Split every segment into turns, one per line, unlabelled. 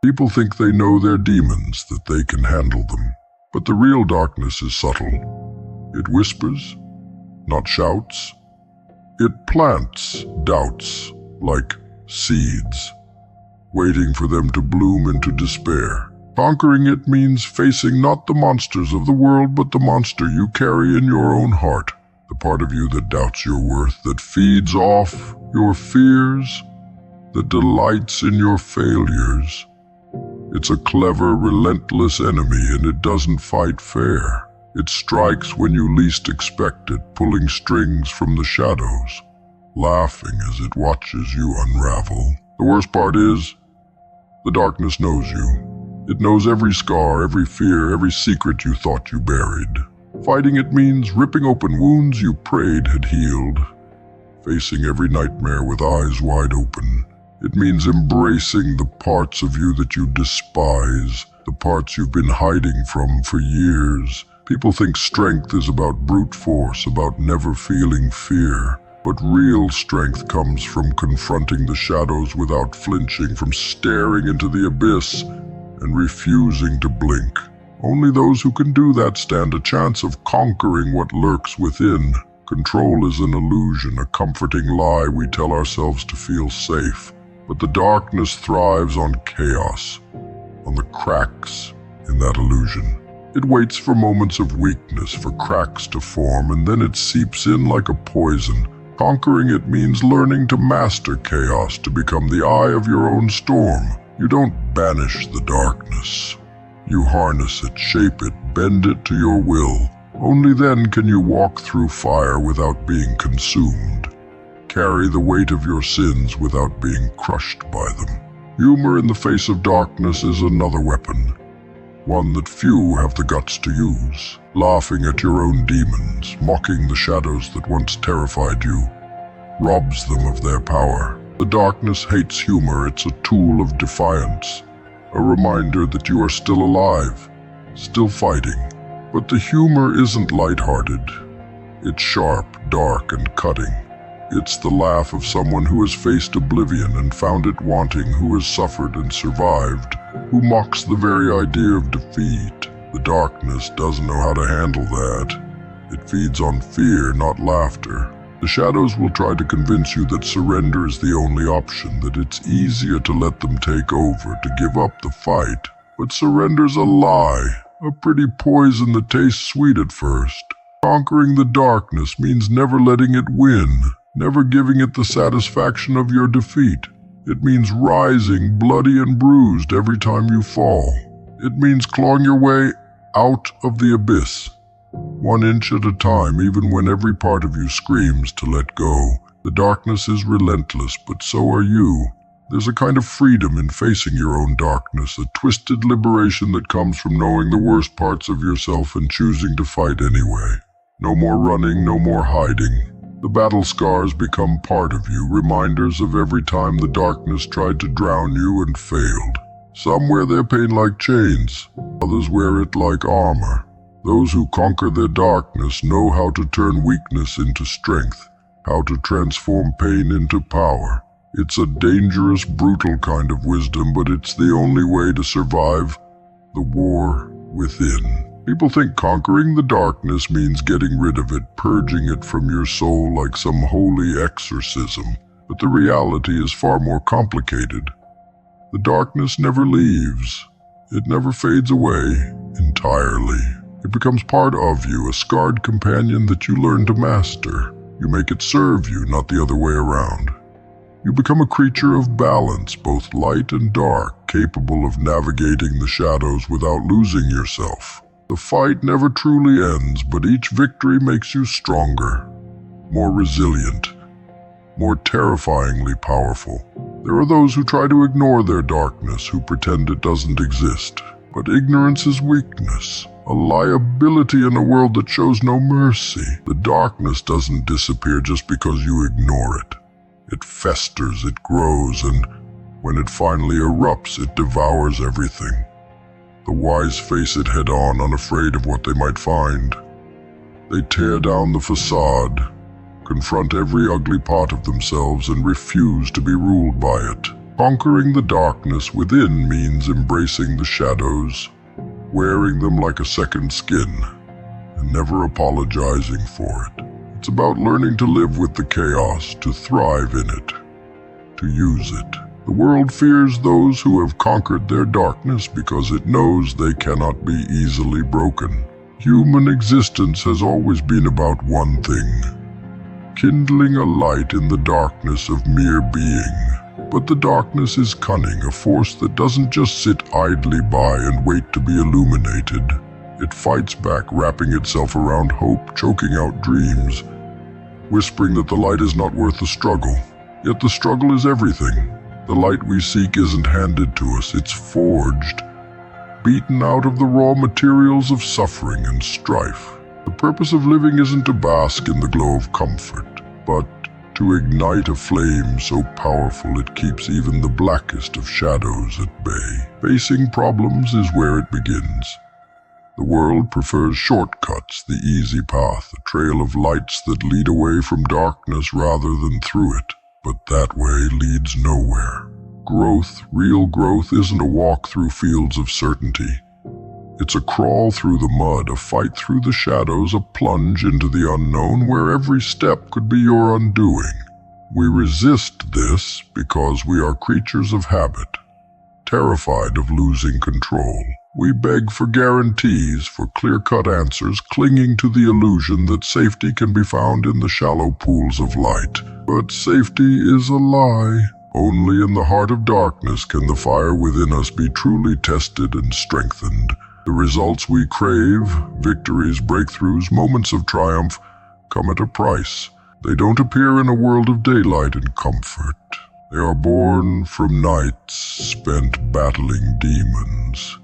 People think they know their demons, that they can handle them. But the real darkness is subtle. It whispers, not shouts. It plants doubts like seeds, waiting for them to bloom into despair. Conquering it means facing not the monsters of the world, but the monster you carry in your own heart, the part of you that doubts your worth, that feeds off your fears, that delights in your failures. It's a clever, relentless enemy, and it doesn't fight fair. It strikes when you least expect it, pulling strings from the shadows, laughing as it watches you unravel. The worst part is, the darkness knows you. It knows every scar, every fear, every secret you thought you buried. Fighting it means ripping open wounds you prayed had healed, facing every nightmare with eyes wide open. It means embracing the parts of you that you despise, the parts you've been hiding from for years. People think strength is about brute force, about never feeling fear. But real strength comes from confronting the shadows without flinching, from staring into the abyss and refusing to blink. Only those who can do that stand a chance of conquering what lurks within. Control is an illusion, a comforting lie we tell ourselves to feel safe. But the darkness thrives on chaos, on the cracks in that illusion. It waits for moments of weakness, for cracks to form, and then it seeps in like a poison. Conquering it means learning to master chaos, to become the eye of your own storm. You don't banish the darkness. You harness it, shape it, bend it to your will. Only then can you walk through fire without being consumed. Carry the weight of your sins without being crushed by them. Humor in the face of darkness is another weapon, one that few have the guts to use. Laughing at your own demons, mocking the shadows that once terrified you, robs them of their power. The darkness hates humor. It's a tool of defiance, a reminder that you are still alive, still fighting. But the humor isn't lighthearted. It's sharp, dark, and cutting. It's the laugh of someone who has faced oblivion and found it wanting, who has suffered and survived, who mocks the very idea of defeat. The darkness doesn't know how to handle that. It feeds on fear, not laughter. The shadows will try to convince you that surrender is the only option, that it's easier to let them take over, to give up the fight. But surrender's a lie, a pretty poison that tastes sweet at first. Conquering the darkness means never letting it win, never giving it the satisfaction of your defeat. It means rising bloody and bruised every time you fall. It means clawing your way out of the abyss, 1 inch at a time, even when every part of you screams to let go. The darkness is relentless, but so are you. There's a kind of freedom in facing your own darkness, a twisted liberation that comes from knowing the worst parts of yourself and choosing to fight anyway. No more running, no more hiding. The battle scars become part of you, reminders of every time the darkness tried to drown you and failed. Some wear their pain like chains, others wear it like armor. Those who conquer their darkness know how to turn weakness into strength, how to transform pain into power. It's a dangerous, brutal kind of wisdom, but it's the only way to survive the war within. People think conquering the darkness means getting rid of it, purging it from your soul like some holy exorcism. But the reality is far more complicated. The darkness never leaves. It never fades away entirely. It becomes part of you, a scarred companion that you learn to master. You make it serve you, not the other way around. You become a creature of balance, both light and dark, capable of navigating the shadows without losing yourself. The fight never truly ends, but each victory makes you stronger, more resilient, more terrifyingly powerful. There are those who try to ignore their darkness, who pretend it doesn't exist. But ignorance is weakness, a liability in a world that shows no mercy. The darkness doesn't disappear just because you ignore it. It festers, it grows, and when it finally erupts, it devours everything. The wise face it head-on, unafraid of what they might find. They tear down the facade, confront every ugly part of themselves, and refuse to be ruled by it. Conquering the darkness within means embracing the shadows, wearing them like a second skin, and never apologizing for it. It's about learning to live with the chaos, to thrive in it, to use it. The world fears those who have conquered their darkness because it knows they cannot be easily broken. Human existence has always been about one thing: kindling a light in the darkness of mere being. But the darkness is cunning, a force that doesn't just sit idly by and wait to be illuminated. It fights back, wrapping itself around hope, choking out dreams, whispering that the light is not worth the struggle. Yet the struggle is everything. The light we seek isn't handed to us, it's forged, beaten out of the raw materials of suffering and strife. The purpose of living isn't to bask in the glow of comfort, but to ignite a flame so powerful it keeps even the blackest of shadows at bay. Facing problems is where it begins. The world prefers shortcuts, the easy path, a trail of lights that lead away from darkness rather than through it. But that way leads nowhere. Growth, real growth, isn't a walk through fields of certainty. It's a crawl through the mud, a fight through the shadows, a plunge into the unknown where every step could be your undoing. We resist this because we are creatures of habit, terrified of losing control. We beg for guarantees, for clear-cut answers, clinging to the illusion that safety can be found in the shallow pools of light. But safety is a lie. Only in the heart of darkness can the fire within us be truly tested and strengthened. The results we crave, victories, breakthroughs, moments of triumph, come at a price. They don't appear in a world of daylight and comfort. They are born from nights spent battling demons,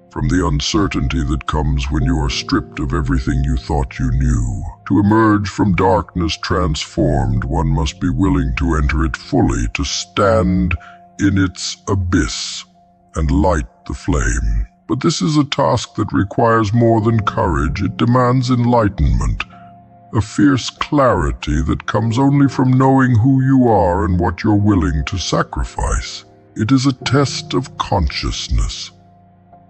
from the uncertainty that comes when you are stripped of everything you thought you knew. To emerge from darkness transformed, one must be willing to enter it fully, to stand in its abyss and light the flame. But this is a task that requires more than courage. It demands enlightenment, a fierce clarity that comes only from knowing who you are and what you're willing to sacrifice. It is a test of consciousness,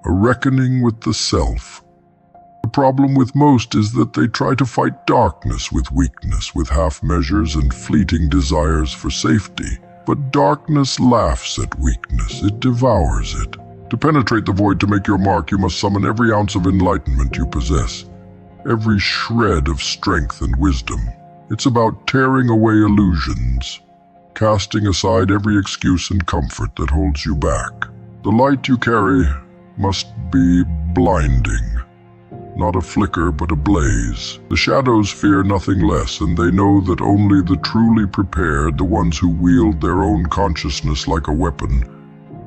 a reckoning with the self. The problem with most is that they try to fight darkness with weakness, with half measures and fleeting desires for safety. But darkness laughs at weakness, it devours it. To penetrate the void, to make your mark, you must summon every ounce of enlightenment you possess, every shred of strength and wisdom. It's about tearing away illusions, casting aside every excuse and comfort that holds you back. The light you carry must be blinding, not a flicker but a blaze. The shadows fear nothing less, and they know that only the truly prepared, the ones who wield their own consciousness like a weapon,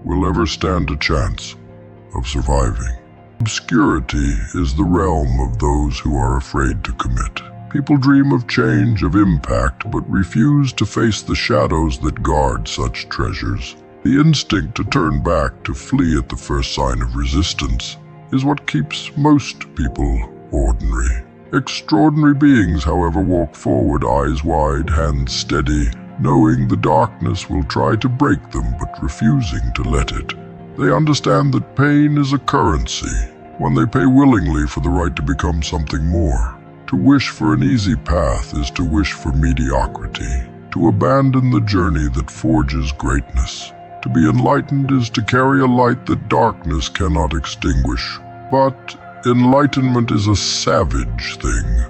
will ever stand a chance of surviving. Obscurity is the realm of those who are afraid to commit. People dream of change, of impact, but refuse to face the shadows that guard such treasures. The instinct to turn back, to flee at the first sign of resistance, is what keeps most people ordinary. Extraordinary beings, however, walk forward, eyes wide, hands steady, knowing the darkness will try to break them, but refusing to let it. They understand that pain is a currency, one they pay willingly for the right to become something more. To wish for an easy path is to wish for mediocrity, to abandon the journey that forges greatness. To be enlightened is to carry a light that darkness cannot extinguish. But enlightenment is a savage thing,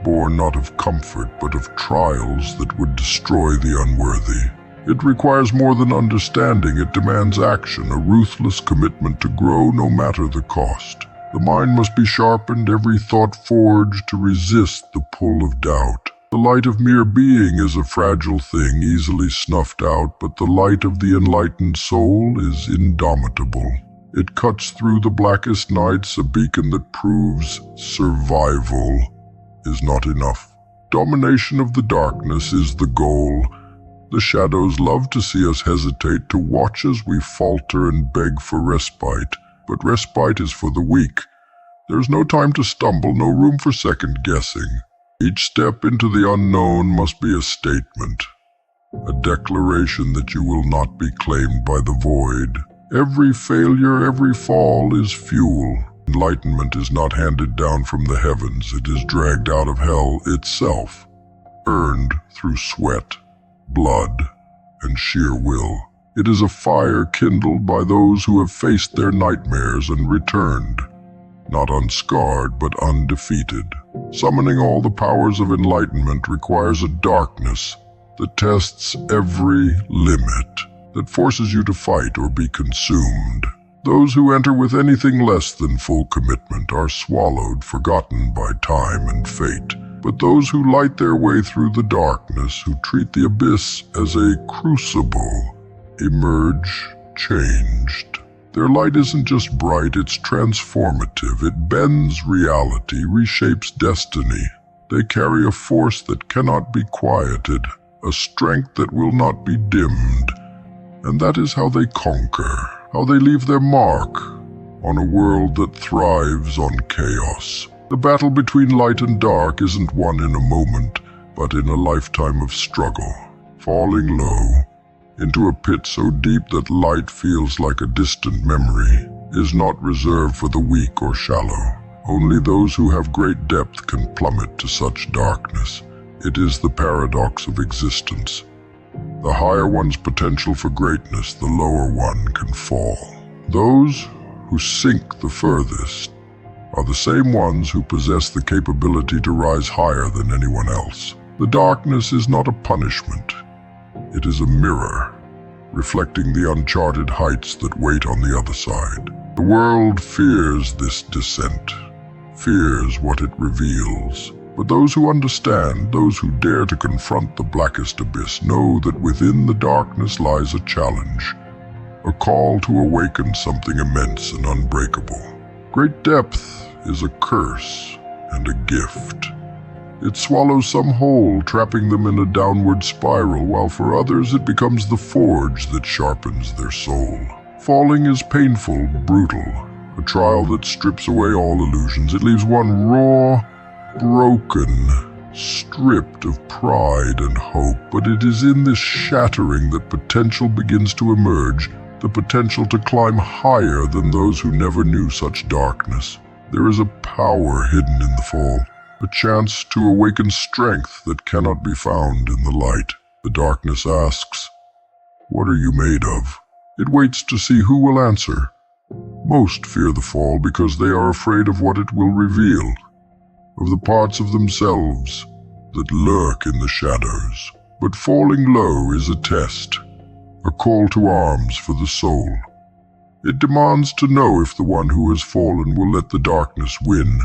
born not of comfort but of trials that would destroy the unworthy. It requires more than understanding. It demands action, a ruthless commitment to grow no matter the cost. The mind must be sharpened, every thought forged to resist the pull of doubt. The light of mere being is a fragile thing, easily snuffed out, but the light of the enlightened soul is indomitable. It cuts through the blackest nights, a beacon that proves survival is not enough. Domination of the darkness is the goal. The shadows love to see us hesitate, to watch as we falter and beg for respite. But respite is for the weak. There is no time to stumble, no room for second guessing. Each step into the unknown must be a statement, a declaration that you will not be claimed by the void. Every failure, every fall is fuel. Enlightenment is not handed down from the heavens, it is dragged out of hell itself, earned through sweat, blood, and sheer will. It is a fire kindled by those who have faced their nightmares and returned, not unscarred but undefeated. Summoning all the powers of enlightenment requires a darkness that tests every limit, that forces you to fight or be consumed. Those who enter with anything less than full commitment are swallowed, forgotten by time and fate. But those who light their way through the darkness, who treat the abyss as a crucible, emerge changed. Their light isn't just bright, it's transformative. It bends reality, reshapes destiny. They carry a force that cannot be quieted, a strength that will not be dimmed. And that is how they conquer, how they leave their mark on a world that thrives on chaos. The battle between light and dark isn't won in a moment, but in a lifetime of struggle. Falling low into a pit so deep that light feels like a distant memory is not reserved for the weak or shallow. Only those who have great depth can plummet to such darkness. It is the paradox of existence. The higher one's potential for greatness, the lower one can fall. Those who sink the furthest are the same ones who possess the capability to rise higher than anyone else. The darkness is not a punishment. It is a mirror, reflecting the uncharted heights that wait on the other side. The world fears this descent, fears what it reveals. But those who understand, those who dare to confront the blackest abyss, know that within the darkness lies a challenge, a call to awaken something immense and unbreakable. Great depth is a curse and a gift. It swallows some whole, trapping them in a downward spiral, while for others it becomes the forge that sharpens their soul. Falling is painful, brutal, a trial that strips away all illusions. It leaves one raw, broken, stripped of pride and hope. But it is in this shattering that potential begins to emerge, the potential to climb higher than those who never knew such darkness. There is a power hidden in the fall, a chance to awaken strength that cannot be found in the light. The darkness asks, "What are you made of?" It waits to see who will answer. Most fear the fall because they are afraid of what it will reveal, of the parts of themselves that lurk in the shadows. But falling low is a test, a call to arms for the soul. It demands to know if the one who has fallen will let the darkness win,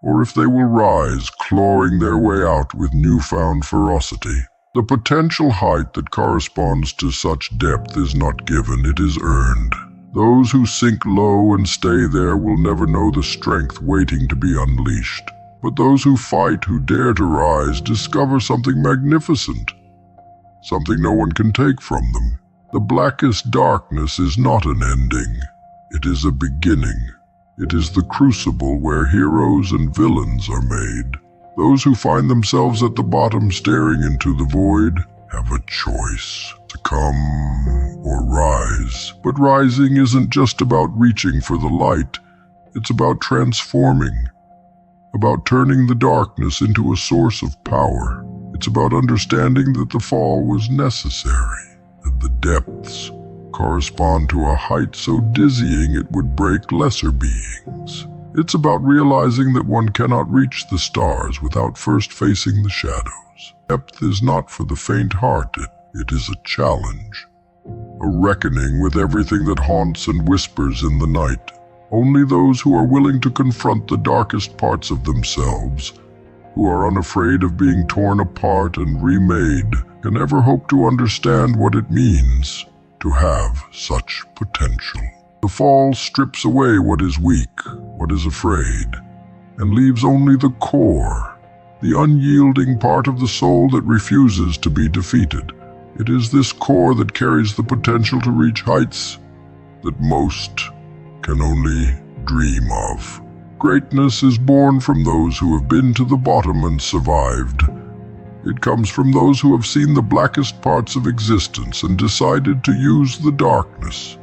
or if they will rise, clawing their way out with newfound ferocity. The potential height that corresponds to such depth is not given, it is earned. Those who sink low and stay there will never know the strength waiting to be unleashed. But those who fight, who dare to rise, discover something magnificent, something no one can take from them. The blackest darkness is not an ending, it is a beginning. It is the crucible where heroes and villains are made. Those who find themselves at the bottom staring into the void have a choice, succumb or rise. But rising isn't just about reaching for the light, it's about transforming, about turning the darkness into a source of power. It's about understanding that the fall was necessary, and the depths correspond to a height so dizzying it would break lesser beings. It's about realizing that one cannot reach the stars without first facing the shadows. Depth is not for the faint-hearted, it is a challenge, a reckoning with everything that haunts and whispers in the night. Only those who are willing to confront the darkest parts of themselves, who are unafraid of being torn apart and remade, can ever hope to understand what it means to have such potential. The fall strips away what is weak, what is afraid, and leaves only the core, the unyielding part of the soul that refuses to be defeated. It is this core that carries the potential to reach heights that most can only dream of. Greatness is born from those who have been to the bottom and survived, It comes from those who have seen the blackest parts of existence and decided to use the darkness,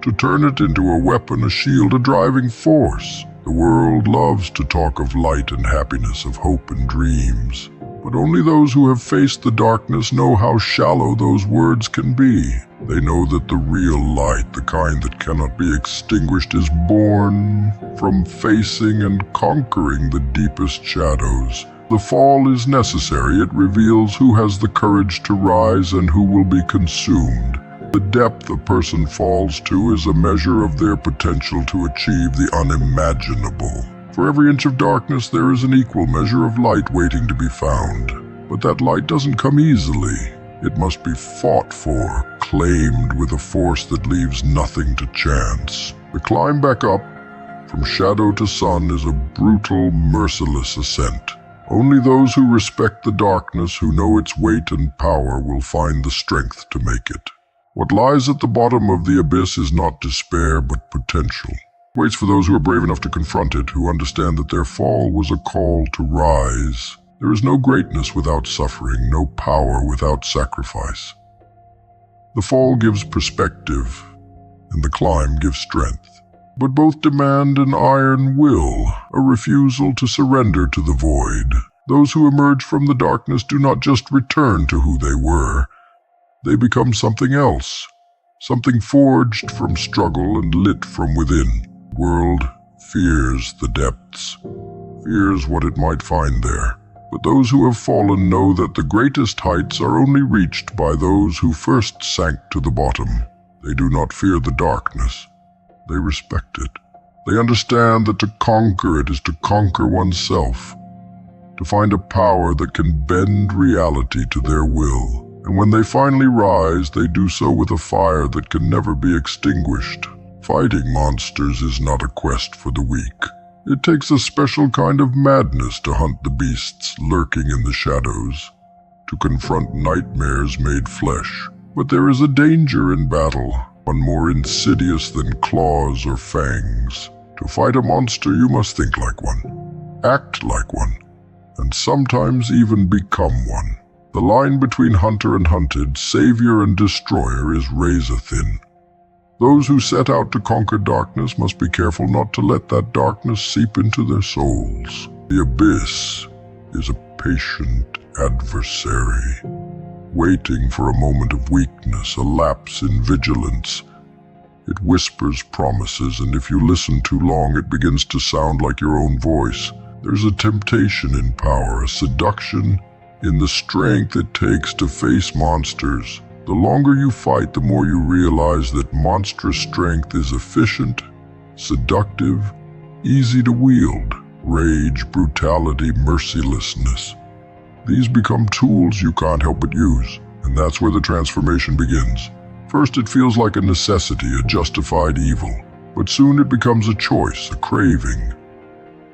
to turn it into a weapon, a shield, a driving force. The world loves to talk of light and happiness, of hope and dreams, but only those who have faced the darkness know how shallow those words can be. They know that the real light, the kind that cannot be extinguished, is born from facing and conquering the deepest shadows. The fall is necessary. It reveals who has the courage to rise and who will be consumed. The depth a person falls to is a measure of their potential to achieve the unimaginable. For every inch of darkness, there is an equal measure of light waiting to be found. But that light doesn't come easily. It must be fought for, claimed with a force that leaves nothing to chance. The climb back up, from shadow to sun, is a brutal, merciless ascent. Only those who respect the darkness, who know its weight and power, will find the strength to make it. What lies at the bottom of the abyss is not despair, but potential. It waits for those who are brave enough to confront it, who understand that their fall was a call to rise. There is no greatness without suffering, no power without sacrifice. The fall gives perspective, and the climb gives strength. But both demand an iron will, a refusal to surrender to the void. Those who emerge from the darkness do not just return to who they were. They become something else, something forged from struggle and lit from within. The world fears the depths, fears what it might find there. But those who have fallen know that the greatest heights are only reached by those who first sank to the bottom. They do not fear the darkness. They respect it. They understand that to conquer it is to conquer oneself, to find a power that can bend reality to their will. And when they finally rise, they do so with a fire that can never be extinguished. Fighting monsters is not a quest for the weak. It takes a special kind of madness to hunt the beasts lurking in the shadows, to confront nightmares made flesh. But there is a danger in battle, one more insidious than claws or fangs. To fight a monster, you must think like one, act like one, and sometimes even become one. The line between hunter and hunted, savior and destroyer, is razor-thin. Those who set out to conquer darkness must be careful not to let that darkness seep into their souls. The abyss is a patient adversary, waiting for a moment of weakness, a lapse in vigilance. It whispers promises, and if you listen too long, it begins to sound like your own voice. There's a temptation in power, a seduction in the strength it takes to face monsters. The longer you fight, the more you realize that monstrous strength is efficient, seductive, easy to wield. Rage, brutality, mercilessness. These become tools you can't help but use, and that's where the transformation begins. First, it feels like a necessity, a justified evil, but soon it becomes a choice, a craving.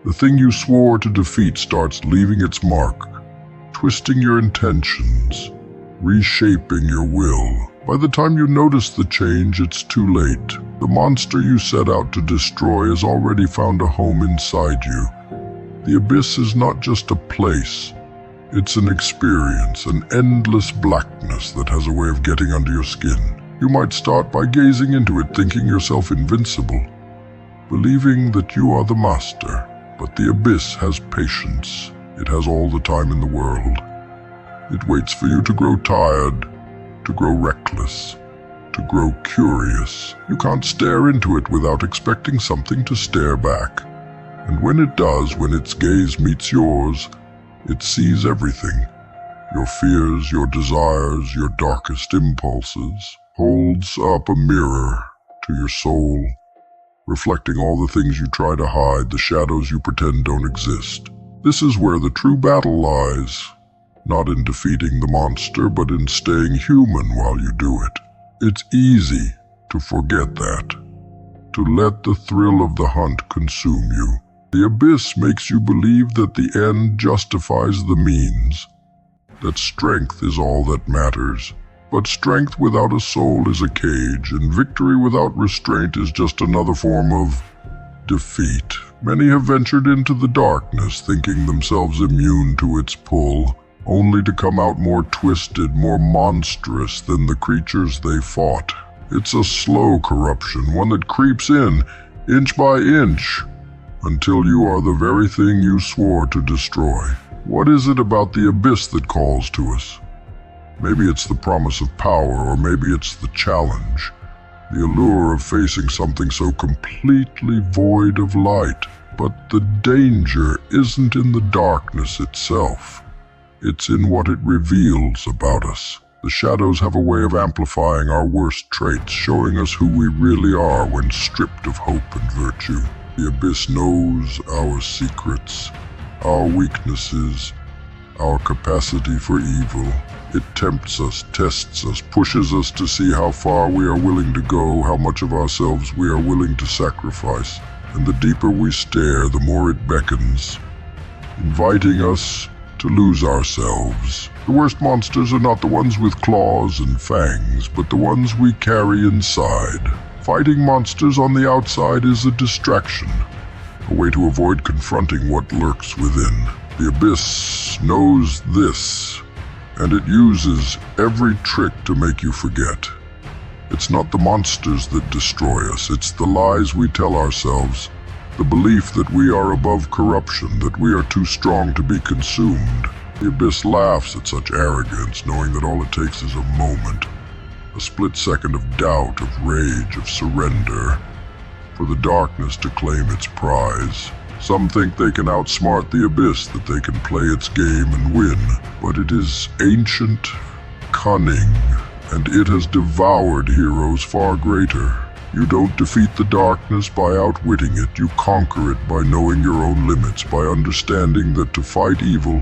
The thing you swore to defeat starts leaving its mark, twisting your intentions, reshaping your will. By the time you notice the change, it's too late. The monster you set out to destroy has already found a home inside you. The abyss is not just a place. It's an experience, an endless blackness that has a way of getting under your skin. You might start by gazing into it, thinking yourself invincible, believing that you are the master. But the abyss has patience. It has all the time in the world. It waits for you to grow tired, to grow reckless, to grow curious. You can't stare into it without expecting something to stare back. And when it does, when its gaze meets yours, it sees everything. Your fears, your desires, your darkest impulses. Holds up a mirror to your soul, reflecting all the things you try to hide, the shadows you pretend don't exist. This is where the true battle lies, not in defeating the monster, but in staying human while you do it. It's easy to forget that, to let the thrill of the hunt consume you. The abyss makes you believe that the end justifies the means, that strength is all that matters. But strength without a soul is a cage, and victory without restraint is just another form of defeat. Many have ventured into the darkness, thinking themselves immune to its pull, only to come out more twisted, more monstrous than the creatures they fought. It's a slow corruption, one that creeps in, inch by inch, until you are the very thing you swore to destroy. What is it about the abyss that calls to us? Maybe it's the promise of power, or maybe it's the challenge, the allure of facing something so completely void of light. But the danger isn't in the darkness itself. It's in what it reveals about us. The shadows have a way of amplifying our worst traits, showing us who we really are when stripped of hope and virtue. The abyss knows our secrets, our weaknesses, our capacity for evil. It tempts us, tests us, pushes us to see how far we are willing to go, how much of ourselves we are willing to sacrifice. And the deeper we stare, the more it beckons, inviting us to lose ourselves. The worst monsters are not the ones with claws and fangs, but the ones we carry inside. Fighting monsters on the outside is a distraction, a way to avoid confronting what lurks within. The abyss knows this, and it uses every trick to make you forget. It's not the monsters that destroy us, it's the lies we tell ourselves, the belief that we are above corruption, that we are too strong to be consumed. The abyss laughs at such arrogance, knowing that all it takes is a moment, a split second of doubt, of rage, of surrender, for the darkness to claim its prize. Some think they can outsmart the abyss, that they can play its game and win, but it is ancient, cunning, and it has devoured heroes far greater. You don't defeat the darkness by outwitting it. You conquer it by knowing your own limits, by understanding that to fight evil,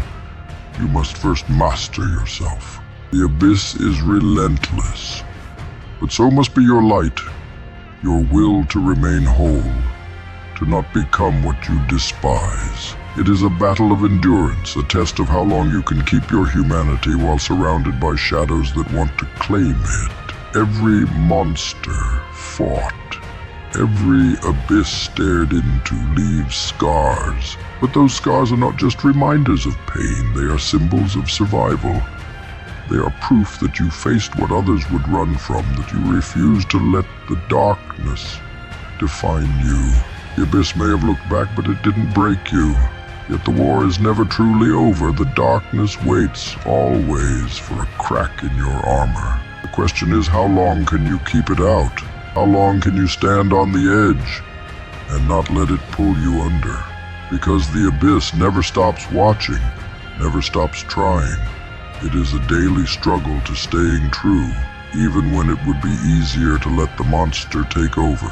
you must first master yourself. The abyss is relentless, but so must be your light, your will to remain whole, to not become what you despise. It is a battle of endurance, a test of how long you can keep your humanity while surrounded by shadows that want to claim it. Every monster fought, every abyss stared into leaves scars. But those scars are not just reminders of pain, they are symbols of survival. They are proof that you faced what others would run from, that you refused to let the darkness define you. The abyss may have looked back, but it didn't break you. Yet the war is never truly over. The darkness waits always for a crack in your armor. The question is, how long can you keep it out? How long can you stand on the edge and not let it pull you under? Because the abyss never stops watching, never stops trying. It is a daily struggle to staying true, even when it would be easier to let the monster take over.